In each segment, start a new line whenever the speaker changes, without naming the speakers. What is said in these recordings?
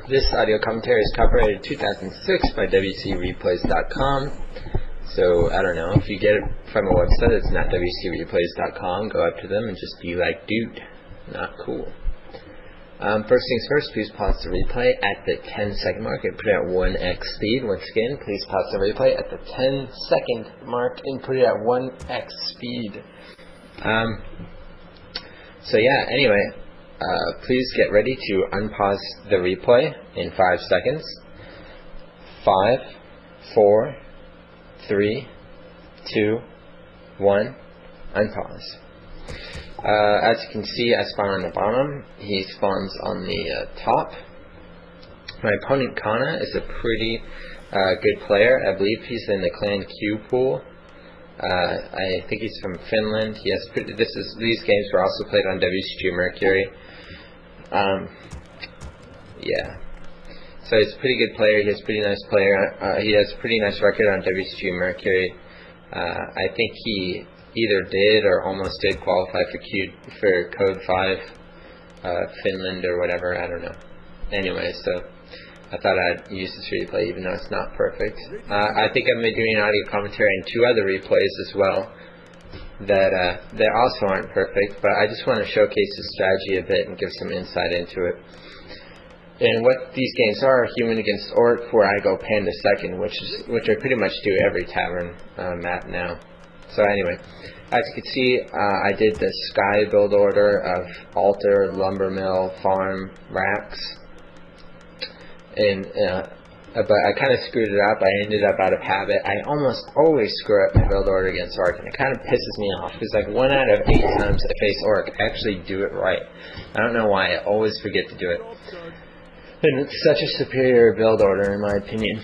This audio commentary is copyrighted 2006 by WCReplays.com. So, I don't know, if you get it from a website that's not WCReplays.com, go up to them and just be like, dude, not cool. First things first, please pause the replay at the 10-second mark and put it at 1x speed. Once again, please pause the replay at the 10-second mark and put it at 1x speed. So yeah, anyway, please get ready to unpause the replay in 5 seconds. 5, 4, 3, 2, 1, unpause. As you can see, I spawn on the bottom. He spawns on the top. My opponent Kana is a pretty good player. I believe he's in the Clan Q pool. I think he's from Finland. He has these games were also played on WCG Mercury. Yeah. So he's a pretty good player. He has a pretty nice player. He has a pretty nice record on WCG Mercury. I think he either did or almost did qualify for Code 5 Finland or whatever, I don't know. Anyway, so I thought I'd use this replay even though it's not perfect. I think I'm doing an audio commentary on 2 other replays as well that also aren't perfect, but I just want to showcase the strategy a bit and give some insight into it. And what these games are Human against Orc, where I go Panda second, which I pretty much do every tavern map now. So anyway, as you can see, I did the Sky build order of altar, lumber mill, farm, racks, and but I kind of screwed it up. I ended up out of habit. I almost always screw up my build order against Orc, and it kind of pisses me off because like 1 out of 8 times I face Orc, I actually do it right. I don't know why. I always forget to do it, and it's such a superior build order in my opinion.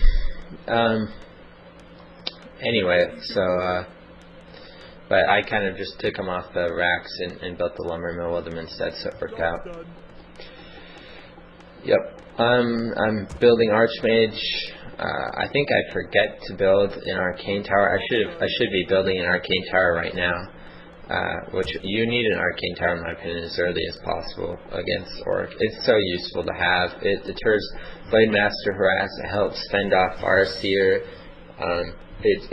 Anyway, so. But I kind of just took them off the racks and built the lumber mill with them instead, so it worked out. Yep. I'm building Archmage. I think I forget to build an Arcane Tower. I should be building an Arcane Tower right now. Which you need an Arcane Tower in my opinion as early as possible against Orc. It's so useful to have. It deters Blade Master Harass. It helps fend off Farseer. It's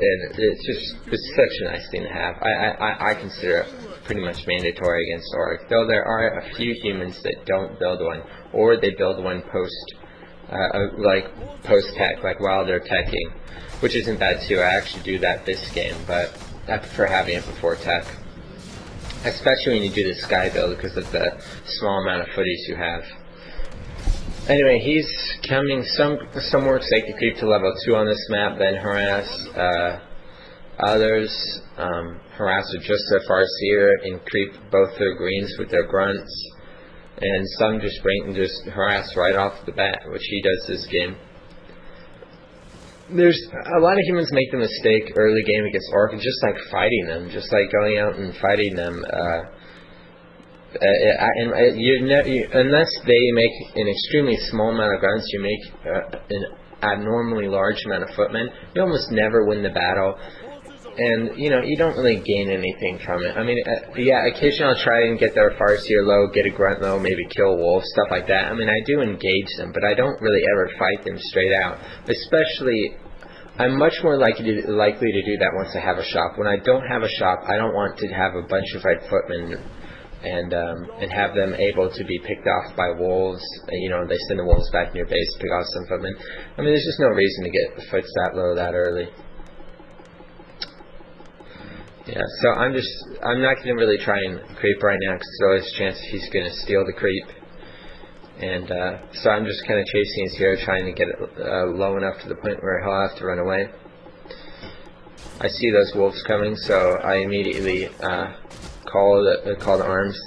such a nice thing to have. I consider it pretty much mandatory against Orc, though there are a few humans that don't build one, or they build one post tech, like while they're teching, which isn't bad too. I actually do that this game, but I prefer having it before tech, especially when you do the Sky build because of the small amount of footies you have. Anyway, he's coming. Some orcs like to creep to level 2 on this map, then harass. Others harass with just their Farseer and creep both their greens with their grunts. And some just harass right off the bat, which he does this game. There's a lot of humans make the mistake early game against Orc, just like fighting them, just like going out and fighting them. Unless they make an extremely small amount of grunts, you make an abnormally large amount of footmen, you almost never win the battle, and you don't really gain anything from it. I mean, yeah, occasionally I'll try and get their Farseer low, get a grunt low, maybe kill wolves, stuff like that. I mean, I do engage them, but I don't really ever fight them straight out. Especially, I'm much more likely to do that once I have a shop. When I don't have a shop, I don't want to have a bunch of red footmen and have them able to be picked off by wolves. They send the wolves back in your base to pick off some footmen. I mean, there's just no reason to get the foots that low that early. Yeah, so I'm not going to really try and creep right now because there's always a chance he's going to steal the creep. And so I'm just kind of chasing his hero, trying to get it low enough to the point where he'll have to run away. I see those wolves coming, so I immediately call the arms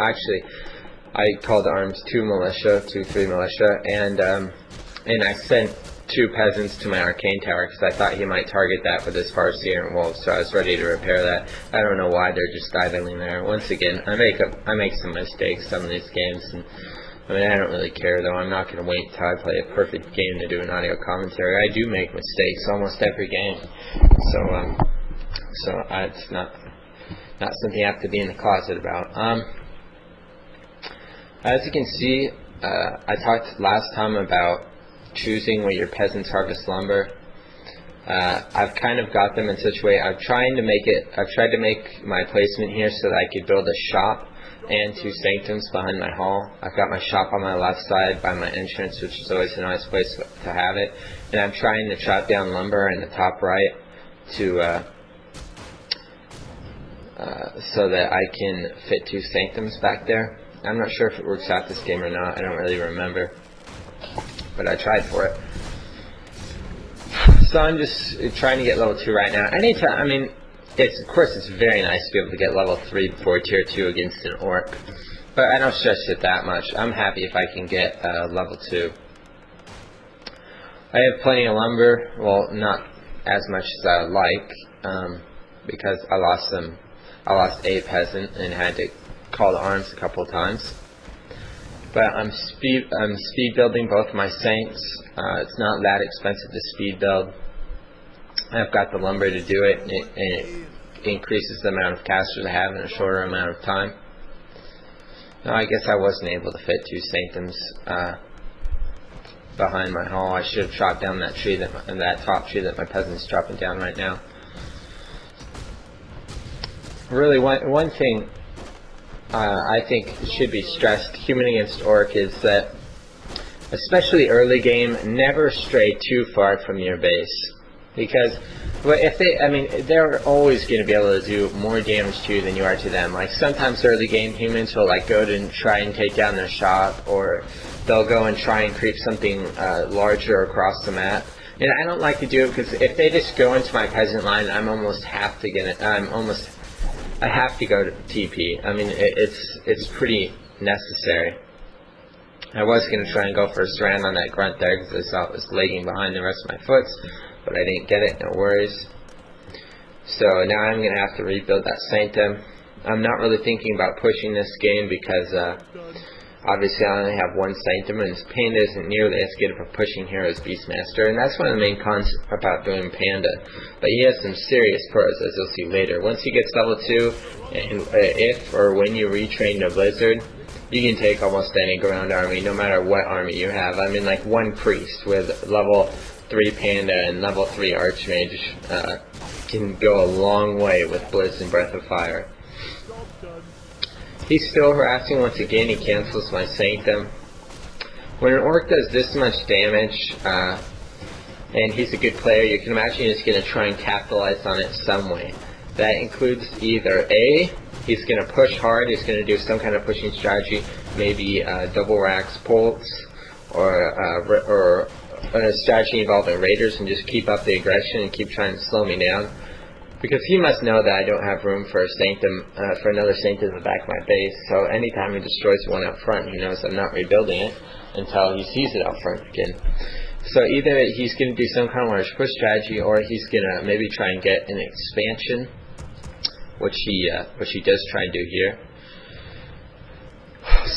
actually I called the arms 2 militia, 2-3 militia, and I sent 2 peasants to my Arcane Tower because I thought he might target that with his Farseer and wolves, so I was ready to repair that. I don't know why they're just idling there. Once again, I make some mistakes some of these games, and I mean, I don't really care though. I'm not going to wait until I play a perfect game to do an audio commentary. I do make mistakes almost every game, so it's not something I have to be in the closet about. As you can see, I talked last time about choosing where your peasants harvest lumber. I've kind of got them in such a way. I've tried to make my placement here so that I could build a shop and 2 sanctums behind my hall. I've got my shop on my left side by my entrance, which is always a nice place to have it. And I'm trying to chop down lumber in the top right to so that I can fit 2 sanctums back there. I'm not sure if it works out this game or not. I don't really remember, but I tried for it. So I'm just trying to get level 2 right now. Anytime, I mean, of course it's very nice to be able to get level 3 before tier 2 against an orc, but I don't stress it that much. I'm happy if I can get level 2. I have plenty of lumber, well, not as much as I would like, because I lost a peasant and had to call to arms a couple of times. But I'm speed building both my saints. It's not that expensive to speed build. I've got the lumber to do it, and it increases the amount of casters I have in a shorter amount of time. No, I guess I wasn't able to fit 2 sanctums behind my hall. I should have chopped down that tree, that top tree that my peasant's chopping down right now. Really, one thing I think should be stressed, human against orc, is that, especially early game, never stray too far from your base. Because if they're always going to be able to do more damage to you than you are to them. Like, sometimes early game humans will go to try and take down their shop, or they'll go and try and creep something larger across the map. And I don't like to do it, because if they just go into my peasant line, I have to go to TP. I mean, it's pretty necessary. I was going to try and go for a surround on that grunt there because I saw it was lagging behind the rest of my foots, but I didn't get it, no worries. So now I'm going to have to rebuild that sanctum. I'm not really thinking about pushing this game because obviously I only have 1 sanctum, and Panda isn't nearly as good of a pushing hero as Beastmaster, and that's one of the main cons about doing Panda. But he has some serious pros, as you'll see later. Once he gets level 2, and if or when you retrain the Blizzard, you can take almost any ground army, no matter what army you have. I mean, like 1 priest with level 3 Panda and level 3 Archmage can go a long way with Blizz and Breath of Fire. He's still harassing once again. He cancels my sanctum. When an orc does this much damage, and he's a good player, you can imagine he's going to try and capitalize on it some way. That includes either A, he's going to push hard, he's going to do some kind of pushing strategy, maybe double racks pulse, or a strategy involving raiders, and just keep up the aggression and keep trying to slow me down. Because he must know that I don't have room for a sanctum, for another sanctum in the back of my base. So anytime he destroys one out front, he knows I'm not rebuilding it until he sees it out front again. So either he's going to do some kind of large push strategy, or he's going to maybe try and get an expansion, which he does try and do here.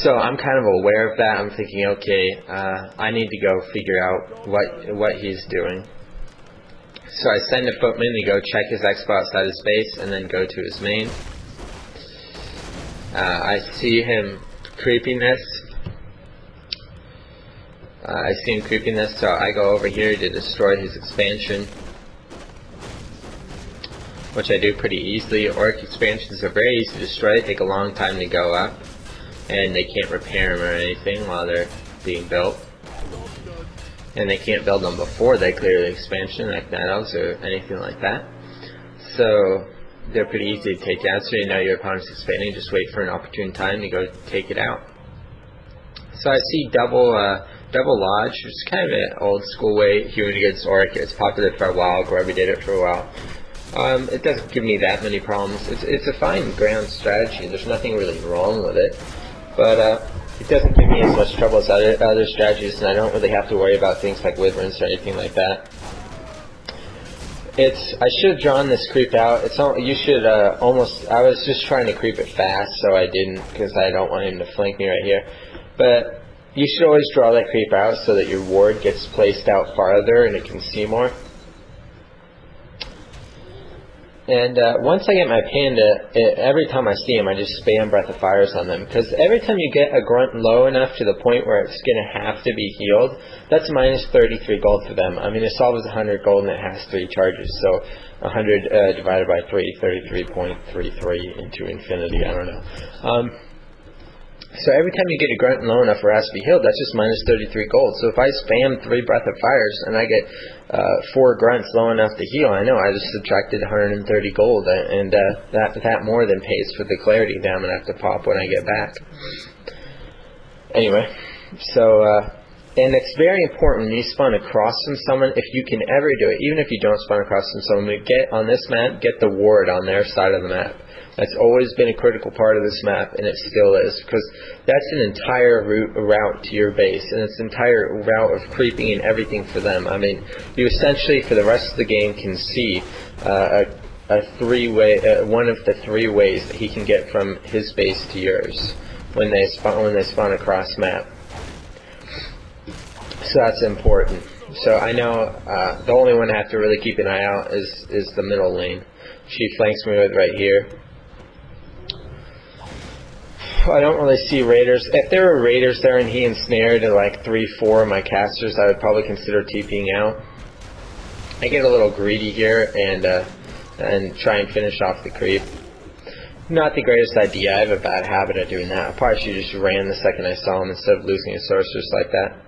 So I'm kind of aware of that. I'm thinking, okay, I need to go figure out what he's doing. So I send a footman to go check his expo outside his base, and then go to his main. I see him creeping this. So I go over here to destroy his expansion, which I do pretty easily. Orc expansions are very easy to destroy. They take a long time to go up, and they can't repair them or anything while they're being built. And they can't build them before they clear the expansion, like Nanos or anything like that. So they're pretty easy to take down. So you know your opponent's expanding, just wait for an opportune time to go take it out. So I see double lodge, which is kind of an old school way human against orc. It's popular for a while. Grubby did it for a while. It doesn't give me that many problems. It's a fine ground strategy. There's nothing really wrong with it, but it doesn't give me as much trouble as other strategies, and I don't really have to worry about things like wyverns or anything like that. I should have drawn this creep out. You should almost. I was just trying to creep it fast, so I didn't, because I don't want him to flank me right here. But you should always draw that creep out so that your ward gets placed out farther and it can see more. And once I get my panda, every time I see him, I just spam Breath of Fires on them. Because every time you get a grunt low enough to the point where it's going to have to be healed, that's minus 33 gold for them. I mean, it solves 100 gold and it has 3 charges. So 100 divided by 3, 33.33 into infinity. I don't know. So every time you get a grunt low enough where it has to be healed, that's just minus 33 gold. So if I spam 3 Breath of Fires and I get 4 grunts low enough to heal, I know I just subtracted 130 gold, and that more than pays for the clarity that I'm going to have to pop when I get back. Anyway, so, and it's very important when you spawn across from someone, if you can ever do it, even if you don't spawn across from someone, get on this map, get the ward on their side of the map. That's always been a critical part of this map, and it still is, because that's an entire route to your base, and it's an entire route of creeping and everything for them. I mean, you essentially, for the rest of the game, can see a three-way, one of the 3 ways that he can get from his base to yours when they spawn across map. So that's important. So I know the only one I have to really keep an eye out is the middle lane. She flanks me with right here. I don't really see raiders. If there were raiders there and he ensnared to like 3-4 of my casters, I would probably consider TPing out. I get a little greedy here and try and finish off the creep. Not the greatest idea. I have a bad habit of doing that. I probably should have just ran the second I saw him instead of losing a sorceress like that.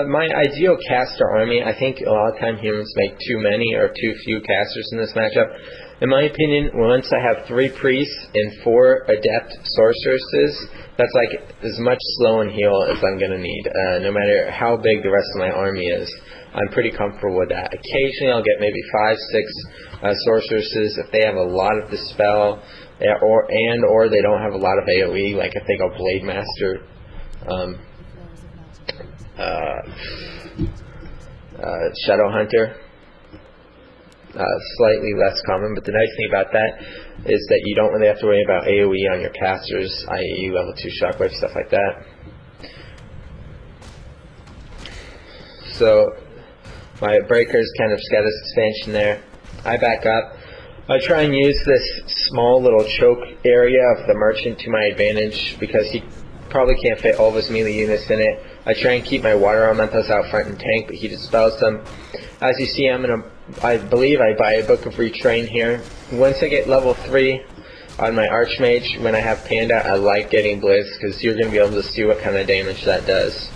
My ideal caster army, I think a lot of time humans make too many or too few casters in this matchup. In my opinion, once I have 3 priests and 4 adept sorceresses, that's like as much slow and heal as I'm going to need, no matter how big the rest of my army is. I'm pretty comfortable with that. Occasionally I'll get maybe 5-6 sorceresses if they have a lot of dispel, or they don't have a lot of AoE, like if they go Blade Master, Shadow Hunter. Slightly less common, but the nice thing about that is that you don't really have to worry about AoE on your casters, i.e. level 2 shockwave, stuff like that. So my breakers kind of got this expansion there. I back up. I try and use this small little choke area of the merchant to my advantage because he probably can't fit all of his melee units in it. I try and keep my water elementals out front and tank, but he dispels them. As you see, I believe I buy a Book of Retrain here. Once I get level 3 on my Archmage, when I have Panda, I like getting Blizz because you're going to be able to see what kind of damage that does.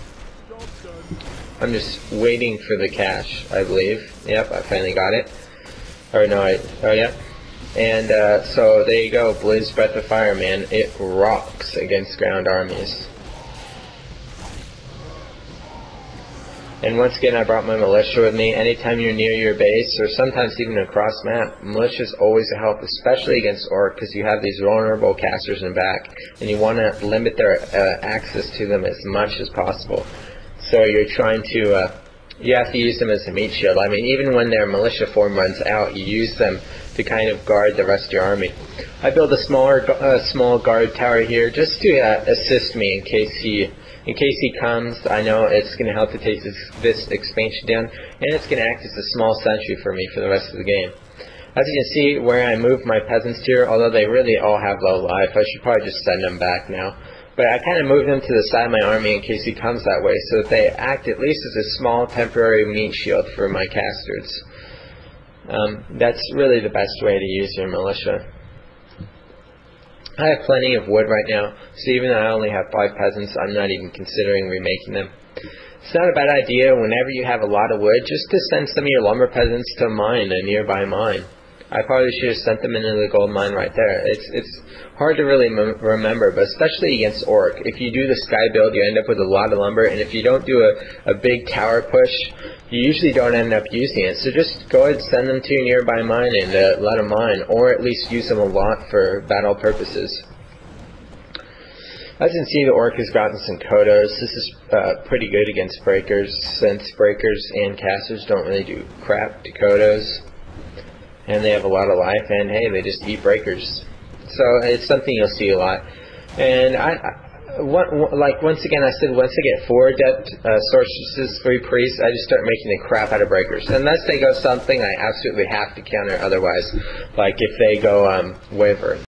I'm just waiting for the cache, I believe. Yep, I finally got it. Or no, oh yeah. And so there you go, Blizz Breath of Fire, man. It rocks against ground armies. And once again, I brought my militia with me. Anytime you're near your base, or sometimes even across map, militia is always a help, especially against Orc, because you have these vulnerable casters in back, and you want to limit their access to them as much as possible. So you're trying to, you have to use them as a meat shield. I mean, even when their militia form runs out, you use them to kind of guard the rest of your army. I build a small guard tower here just to assist me in case he comes. I know it's going to help to take this expansion down, and it's going to act as a small sentry for me for the rest of the game. As you can see, where I moved my peasants here, although they really all have low life, I should probably just send them back now. But I kind of moved them to the side of my army in case he comes that way, so that they act at least as a small temporary meat shield for my casters. That's really the best way to use your militia. I have plenty of wood right now, so even though I only have 5 peasants, I'm not even considering remaking them. It's not a bad idea whenever you have a lot of wood, just to send some of your lumber peasants to mine, a nearby mine. I probably should have sent them into the gold mine right there. It's hard to really remember, but especially against Orc. If you do the sky build, you end up with a lot of lumber, and if you don't do a big tower push, you usually don't end up using it. So just go ahead and send them to a nearby mine and let them mine, or at least use them a lot for battle purposes. As you can see, the Orc has gotten some Kodos. This is pretty good against breakers, since breakers and casters don't really do crap to Kodos. And they have a lot of life, and hey, they just eat breakers. So it's something you'll see a lot. And Like once again, I said once I get 4 adept sorceresses, 3 priests, I just start making the crap out of breakers. Unless they go something I absolutely have to counter otherwise. Like if they go waver.